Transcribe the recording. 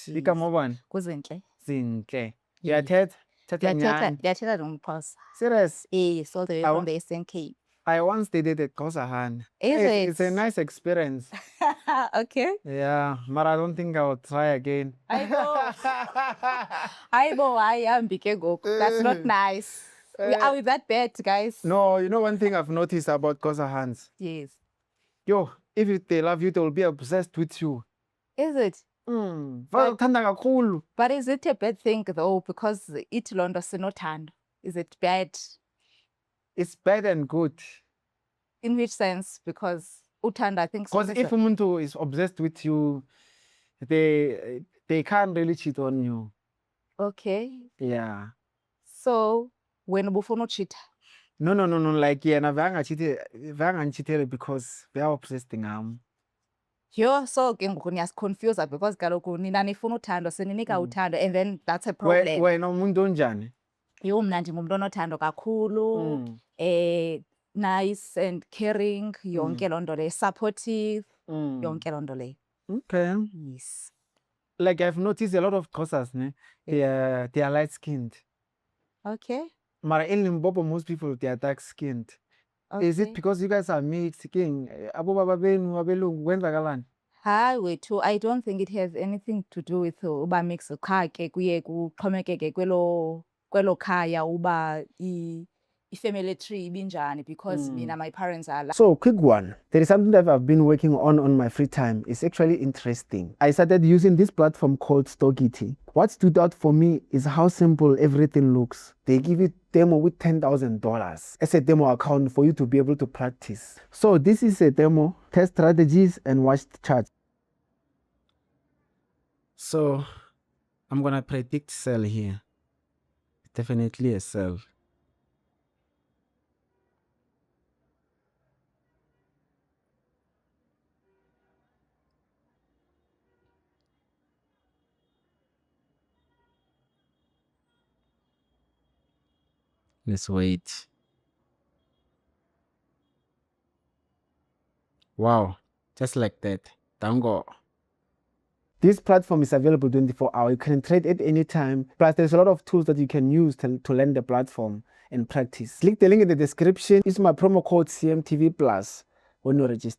igama bani? Kuzinhle. Zinhle. Yes. Uyathetha nyani? Ndiyathetha nomXhosa. Serious? Yes, all the way I from wa- the Eastern Cape. I once dated a Xhosa. Is It's a it? nice experience. Okay. Yeah, but I don't think I will try again. Hayibo, hayihambi ke ngoku. That's not nice. Are we that bad, guys? No, you know one thing I've noticed about Xhosa. Yes. Yo, if they love you, they will be obsessed with you. Is it? Bayakuthanda kakhulu. But is it a bad thing though? Because ithi loo nto sinothando. Is it bad? It's bad and good. In which sense? Because uthando, I think. Because if umuntu is obsessed with you, they can't really cheat on you. Okay. Yeah. So when ubufuna uchita. No. Like yena vangangichithele because they are obsessed ngam. Yo, so ke ngoku niyasiconfusa because kaloku nina nifuna uthando seninika uthando and then that's a problem. Wena umuntu onjani? Yho, mna ndingumuntu onothando kakhulu. Nice and caring, yonke loo nto leyo, supportive, yonke loo nto leyo. Okay. Yes. Like I've noticed a lot of Xhosas, they are light skinned. Okay. But in Limpopo, most people they are dark skinned. Okay. Is it because you guys are mixed? Abo baba benu abelungu kwenzakalani? Hayi wethu, I don't think it has anything to do with uba mix. Qha ke kuye kuxhomekeke kwelo khaya uba i-family tree ibinjani because mina my parents are like. So quick one. There is something that I've been working on my free time. It's actually interesting. I started using this platform called Stokity. What stood out for me is how simple everything looks. They give you demo with $10,000 as a demo account for you to be able to practice. So this is a demo, test strategies and watch the charts. So I'm gonna predict sell here. Definitely a sell. Let's wait. Wow, just like that. Tango. This platform is available 24 hours. You can trade at any time. Plus, there's a lot of tools that you can use to learn the platform and practice. Click the link in the description. Use my promo code CMTV Plus when you register.